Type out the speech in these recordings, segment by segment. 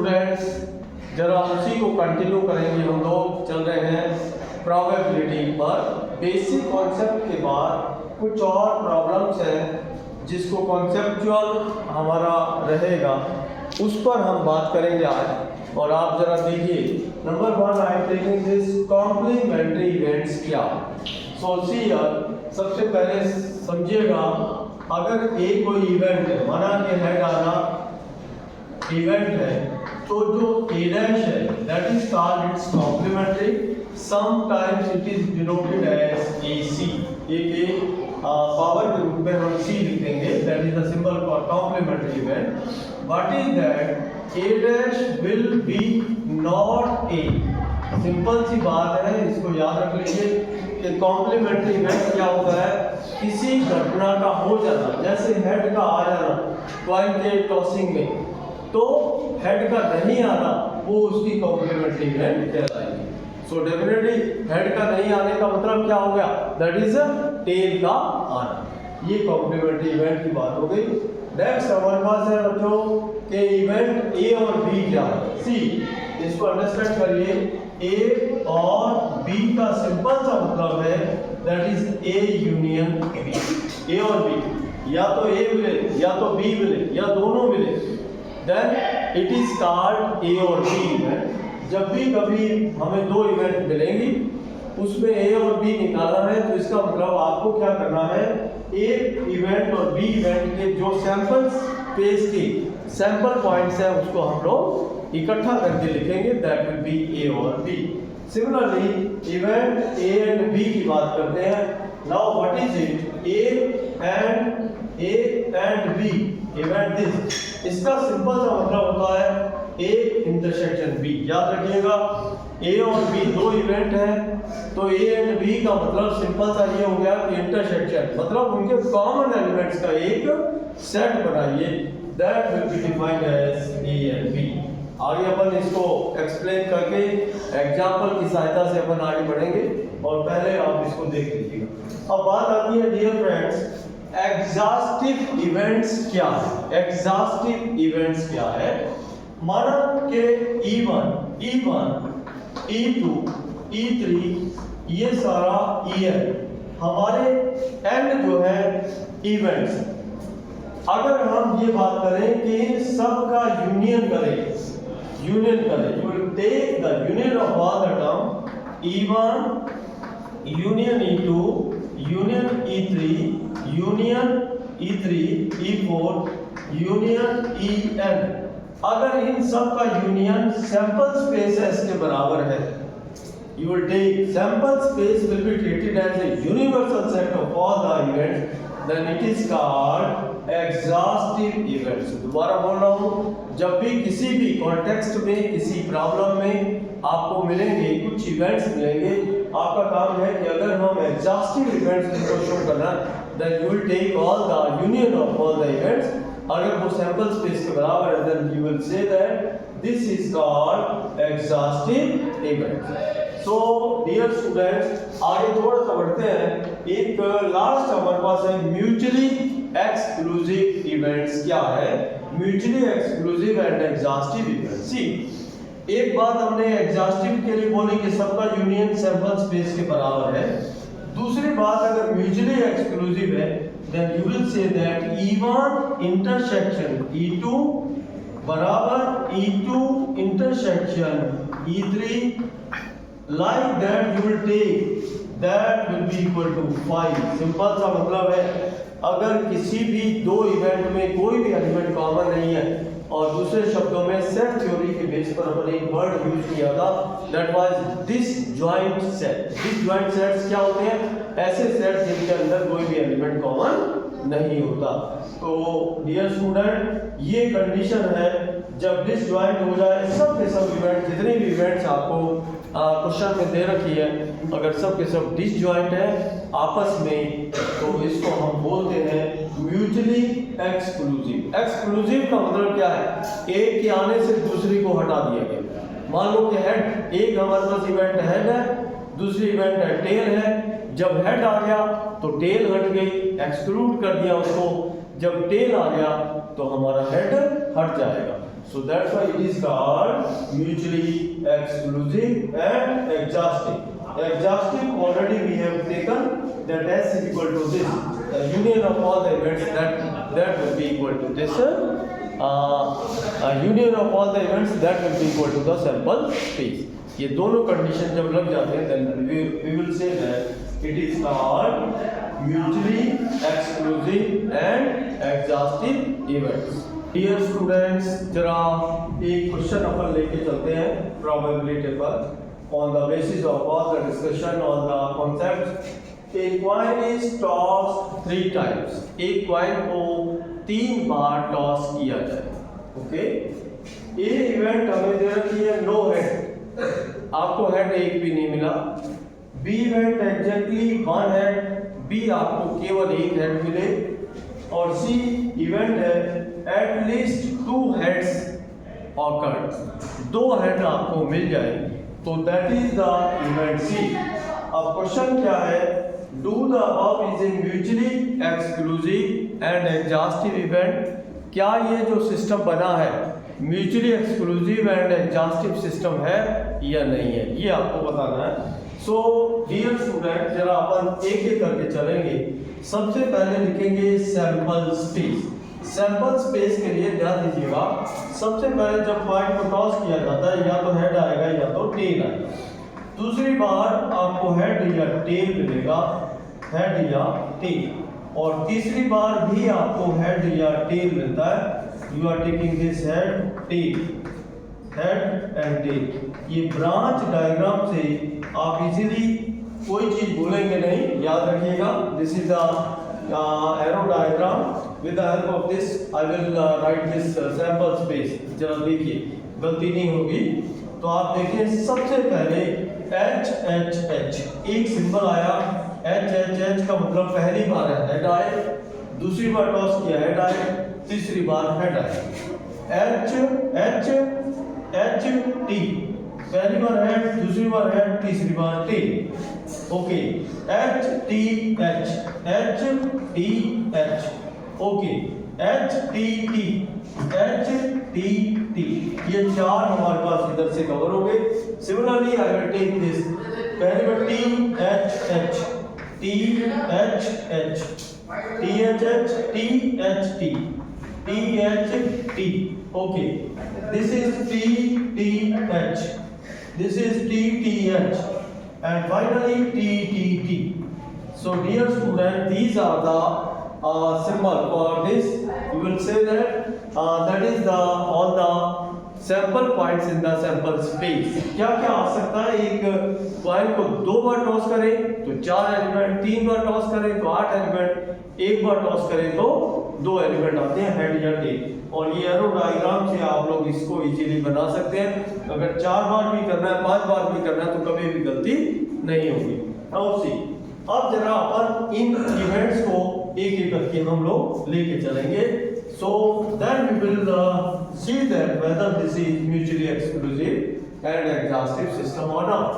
Students, जरा उसी को कंटिन्यू करेंगे। हम लोग चल रहे हैं प्रोबेबिलिटी पर। बेसिक कॉन्सेप्ट के बाद कुछ और प्रॉब्लम्स हैं जिसको कॉन्सेप्चुअल हमारा रहेगा, उस पर हम बात करेंगे आज। और आप जरा देखिए, number 1 I am taking this complementary events क्या। सो सी सबसे पहले समझिएगा, अगर ए कोई इवेंट है, माना कि हेड आना इवेंट है, तो जो ए डैश है that is called it's complementary. Sometimes it is denoted as A C. एक पावर के रूप में हम सी लिखेंगे, that is the symbol for complementary event. What is that? A dash will be not A. Simple सी बात है, इसको याद रख लीजिए कि कॉम्प्लीमेंट्री इवेंट क्या होता है, किसी घटना का हो जाना, जैसे हेड का आ जाना कॉइन के टॉसिंग में, तो हेड का नहीं आना वो उसकी कॉम्प्लीमेंट्री इवेंट कहलाएगी। सो डेफिनेटली हेड का नहीं आने का मतलब क्या हो गया, दैट इज टेल का आना। ये कॉम्प्लीमेंट्री इवेंट की बात हो गई। नेक्स्ट हमारे पास है बच्चों के इवेंट ए और बी क्या है। सी, इसको अंडरस्टैंड करिए, ए और बी का सिंपल सा मतलब है that is A union B. A और बी, या तो ए मिले या तो बी मिले या दोनों मिले, then it is called A और बी इवेंट। जब भी कभी हमें दो इवेंट मिलेंगी, उसमें ए और बी निकालना है, तो इसका मतलब आपको क्या करना है, ए इवेंट और बी इवेंट के जो सैंपल स्पेस के सैंपल पॉइंट्स हैं उसको हम लोग इकट्ठा करके लिखेंगे, दैट विल बी ए और B. Similarly event A and B की बात करते हैं। Now what is it? A and B event this. इसका सिंपल सा मतलब होता है ए इंटरसेक्शन बी। याद रखिएगा, ए और बी दो इवेंट है, तो ए एंड बी का मतलब सिंपल सा ये हो गया कि इंटरसेक्शन, मतलब उनके कॉमन एलिमेंट्स का एक सेट बनाइए, that will be defined as A and B. आगे अपन इसको एक्सप्लेन करके एग्जाम्पल की सहायता से अपन आगे बढ़ेंगे, और पहले आप इसको देख लीजिएगा। अब बात आती है डियर फ्रेंड्स, एग्जॉस्टिव इवेंट्स क्या है। एग्जॉस्टिव इवेंट्स क्या है? माना कि E1, E2, E3 ये सारा EN हमारे N जो है इवेंट्स। अगर हम ये बात करें कि इन सब का यूनियन करें, you will take the union of all the term E1 union E2 union E3 union E3 E4 union En। अगर इन सब का यूनियन सैंपल स्पेसेस के बराबर है, you will take sample space will be treated as a universal set of all the events, then it is called exhaustive events। दोबारा बोल रहा हूँ, जब भी किसी भी कॉन्टेक्स्ट में, किसी प्रॉब्लम में आपको मिलेंगे कुछ इवेंट्स मिलेंगे, आपका काम है कि अगर हम एग्जॉस्टिव इवेंट्स को शो करना, then you will take all the union of all the events। अगर वो सैंपल स्पेस के बराबर है, then you will say that this is called exhaustive event। So dear students, आगे थोड़ा सा बढ़ते हैं। एक लास्ट हमारे पास है म्यूचुअली एक्सक्लूसिव इवेंट्स क्या है। Mutually exclusive and exhaustive events. See, एक बात हमने एग्जॉस्टिव के लिए बोली कि सबका यूनियन सैंपल स्पेस के बराबर है। दूसरी बात, अगर म्यूचुअली एक्सक्लूसिव है, then you will say that E1 intersection E2 बराबर E2 intersection E3, like that you will take that will be equal to 5। Simple सा मतलब है, अगर किसी भी दो इवेंट में कोई भी एलिमेंट कॉमन नहीं है, और दूसरे शब्दों में सेट थ्योरी के बेस पर अपन एक वर्ड यूज किया था, that was disjoint set. Disjoint sets क्या होते हैं? ऐसे सेट जिनके अंदर कोई भी एलिमेंट कॉमन नहीं होता। तो डियर स्टूडेंट, ये कंडीशन है जब डिसजॉइंट हो जाए सब के सब इवेंट, जितने भी इवेंट्स आपको क्वेश्चन में दे रखी है, अगर सब के सब डिसजॉइंट है आपस में, तो इसको हम बोलते हैं म्यूचुअली एक्सक्लूसिव। एक्सक्लूसिव का मतलब क्या है? एक के आने से दूसरी को हटा दिया गया। मान लो कि हेड, एक हमारे पास इवेंट हेड है, दूसरी इवेंट है टेल है। जब हेड आ गया तो टेल हट गई, एक्सक्लूड कर दिया उसको। जब टेल आ गया तो हमारा हेड हट जाएगा। So that's why it is called mutually exclusive and exhaustive. Exhaustive already we have taken that S is equal to this. The union of all the events that will be equal to this. Union of all the events that will be equal to the sample space. ये दोनों condition जब लग जाते हैं then we will say that it is called mutually exclusive and exhaustive events. Dear students, जरा एक question अपन लेके चलते हैं probability पर on the basis of all the discussion on the concepts. A coin is tossed 3 times. एक coin को 3 बार toss किया जाए. ओके, ये इवेंट हमें दे रखी है नो हेड, आपको हेड एक भी नहीं मिला. B event exactly 1 head, B आपको केवल एक हेड मिले. और सी इवेंट है at least 2 heads occurred, 2 head आपको मिल जाए, तो that is the event C. अब क्वेश्चन क्या है, do the above is a mutually exclusive and exhaustive event. क्या ये जो सिस्टम बना है mutually exclusive and exhaustive system है या नहीं है, ये आपको बताना है. सो डियर स्टूडेंट, जरा अपन एक एक करके चलेंगे. सबसे पहले लिखेंगे सैंपल स्पेस. सैंपल स्पेस के लिए ध्यान दीजिएगा, सबसे पहले जब कॉइन को टॉस किया जाता है या तो हेड आएगा या तो टेल आएगा. दूसरी बार आपको हेड या टेल मिलेगा, हेड या टेल. और तीसरी बार भी आपको हेड या टेल मिलता है. You are taking this head tail, head and tail. ये ब्रांच डायग्राम से आप इजीली कोई चीज भूलेंगे नहीं, याद रखिएगा. This is the arrow diagram. With the help of this I will write this sample space. जरा देखिए, गलती नहीं होगी. तो आप देखिए, सबसे पहले एच एच एच एक सिंबल आया. एच एच एच का मतलब पहली बार हेड आए, दूसरी बार टॉस किया हेड आए, तीसरी बार हेड आए. एच एच एच टी, पहली बार हेड, दूसरी बार हेड, तीसरी बार T. Okay, H T H, H T H. Okay, H T T, H T T. ये 4 हमारे पास इधर से कवर हो गए. Similarly I will take this, पहली बार T H H, T H H, T H H, T H T, T H T. Okay, this is T T H, this is TTH, and finally TTT. So dear student, these are the symbol for this. You will say that is the all the sample points in the sample space. क्या क्या आ सकता है, एक point को 2 बार toss करें तो 4 element, 3 बार toss करें तो 8 एलिमेंट, 1 बार टॉस करें तो 2 एलिमेंट आते हैं, हेड या टेल. और ये एरो डायग्राम से आप लोग इसको इजीली बना सकते हैं. अगर 4 बार भी करना है, 5 बार भी करना है, तो कभी भी गलती नहीं होगी. अब सी, अब जरा अपन इन इवेंट्स को एक एक करके हम लोग लेके चलेंगे. So then we will see that whether this is mutually exclusive and exhaustive system और नॉट.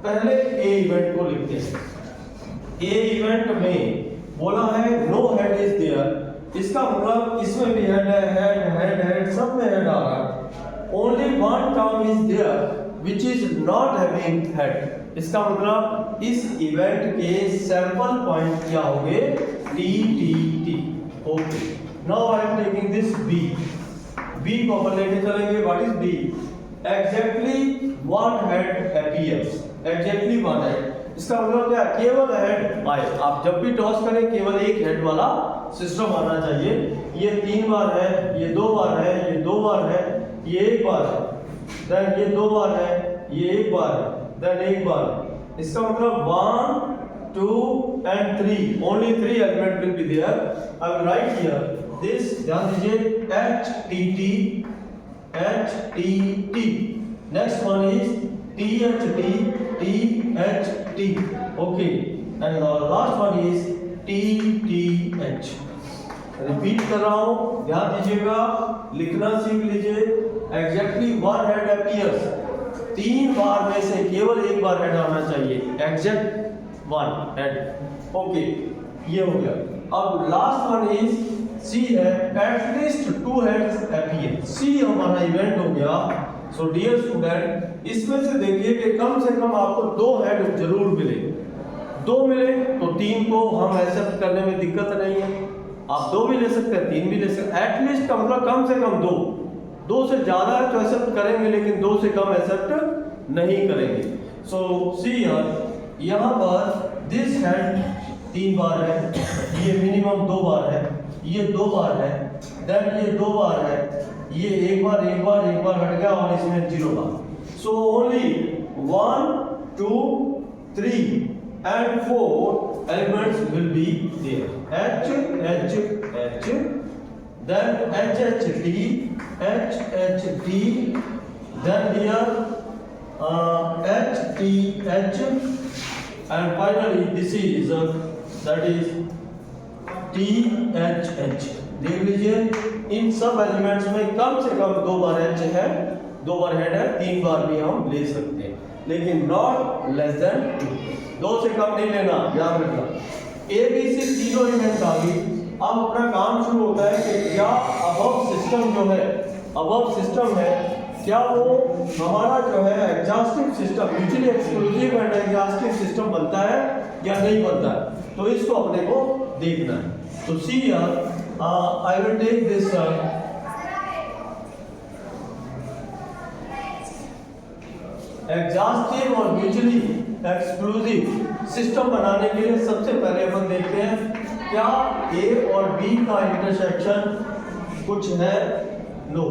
पहले ए इवेंट को लिखते हैं. ए इवेंट में बोला है नो हेड इज देयर. इसका मतलब इसमें भी हेड है, हेड हेड हेड, सब में हेड आ रहा है. Only one term is there which is not having head. इसका मतलब इस इवेंट के सैंपल पॉइंट क्या होंगे, T T T. Okay, now I am taking this B. B को अपन लेके चलेंगे. What is B? Exactly 1 head appears, exactly 1 head. इसका मतलब क्या, केवल हेड आए. आप जब भी टॉस करें केवल एक हेड वाला सिस्टम आना चाहिए. ये 3 बार है, ये 2 बार है, ये 2 बार है, ये 1 बार है, देन ये 2 बार है, ये 1 बार है, देन 1 बार. इसका मतलब 1 2 and 3, only 3 element will be there. I will write here this. ध्यान दीजिए, H T T, H T T. Next one is T H T, T H T. Okay, and the last one is T T H. Repeat कर रहा हूं, ध्यान दीजिएगा, लिखना सीख लीजिए. एग्जैक्टली 1 हेड अपीयर्स, 3 बार में से केवल 1 बार हेड आना चाहिए. Exact 1 head. ओके, ये हो गया. अब लास्ट वन इज सी है एटलीस्ट 2 हेड्स अपीयर, सी हमारा इवेंट हो गया। सो डियर स्टूडेंट, इसमें से देखिए कि कम से कम आपको 2 हेड जरूर मिले, 2 मिले तो 3 को हम एक्सेप्ट करने में दिक्कत नहीं है। आप 2 भी ले सकते हैं, 3 भी ले सकते हैं, एटलीस्ट का मतलब कम से कम 2 से ज़्यादा है तो एक्सेप्ट करेंगे, लेकिन 2 से कम एक्सेप्ट नहीं करेंगे। सो सी यहाँ पर दिस हेड 3 बार है, ये मिनिमम 2 बार है, ये 2 बार है, देन ये 2 बार है, ये एक बार हट गया और इसमें 0 बार। So only 1 2 3 and 4 elements will be there. H, then HHD, then here HTH, and finally this is that is THH. देख लीजिए इन सब एलिमेंट्स में कम से कम 2 बार H है, 2 बार हेड है, 3 बार भी हम ले सकते हैं, लेकिन नॉट लेस देन 2 से कम नहीं लेना, याद रखना। ए बी सी तीनों इवेंट आ गई। अब अपना काम शुरू होता है कि क्या अबव सिस्टम जो है, अबव सिस्टम है, क्या वो हमारा जो है exhaustive system, mutually exclusive and exhaustive system बनता है या नहीं बनता है, तो इसको अपने को देखना है। तो see I will take this exhaustive और म्यूचुअली एक्सक्लूसिव सिस्टम बनाने के लिए सबसे पहले अपन देखते हैं क्या ए और बी का इंटरसेक्शन कुछ है, नो।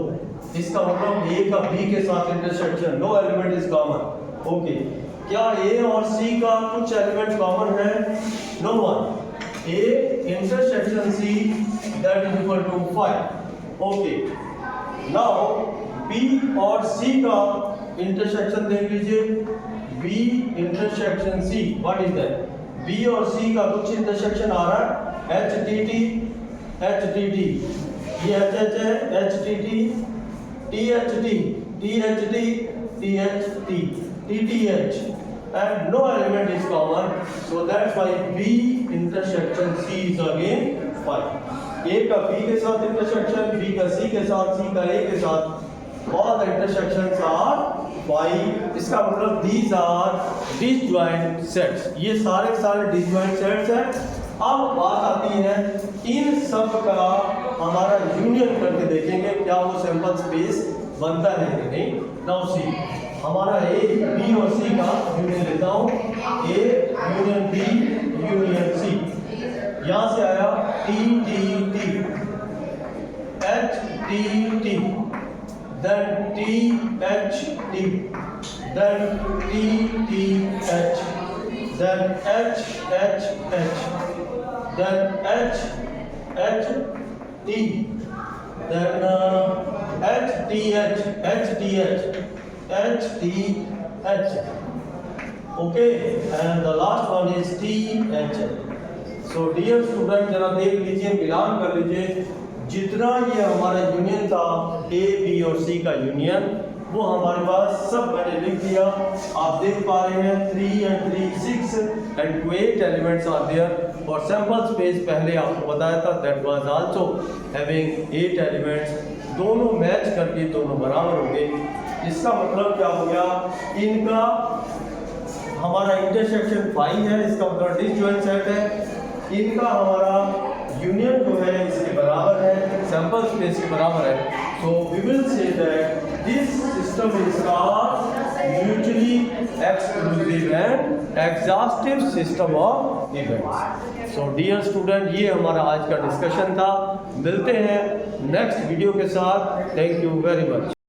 इसका मतलब ए का बी के साथ intersection, no element is common, okay. क्या ए और सी का कुछ एलिमेंट कॉमन है, no one. A intersection C that is equal to 5, okay. Now B और सी का इंटरसेक्शन देख लीजिए, B intersection C, what is that? B और सी का कुछ इंटरसेक्शन आ रहा है, एच टी टी, ये एच एच है, H T T, T H T, T H T, T H T, T T H, and no element is common, so that's why B intersection C is again 5। A का B के साथ intersection, B का सी के साथ, सी का ए के साथ, all the intersections are 5। इसका मतलब these are disjoint sets, ये सारे disjoint sets हैं। अब बात आती है इन सब का हमारा यूनियन करके देखेंगे क्या वो सैंपल स्पेस बनता है कि नहीं। नाउ सी, हमारा ए बी और सी का यूनियन लेता हूँ, A union B union C, यहाँ से आया T T T, H T T, then THT, then TTH, then HHH, then HHT, then HTH, okay, and the last one is TH। so dear student, जरा देख लीजिए, मिलान कर लीजिए, जितना ये हमारा यूनियन था ए बी और सी का यूनियन, वो हमारे पास सब मैंने लिख दिया। आप देख पा रहे हैं 3 and 3 6 and 2 8 elements are there, और सैंपल स्पेस पहले आपको बताया था that was also having 8 elements. दोनों मैच करके दोनों बराबर हो गए। इसका मतलब क्या हो गया, इनका हमारा इंटरसेक्शन 5 है, इसका मतलब डिसजॉइंट सेट है। इनका हमारा यूनियन जो है इसके बराबर है, सैंपल स्पेस के बराबर है। So we will say that this system is called mutually exclusive and exhaustive system of events. So dear student, ये हमारा आज का डिस्कशन था। मिलते हैं नेक्स्ट वीडियो के साथ। Thank you very much.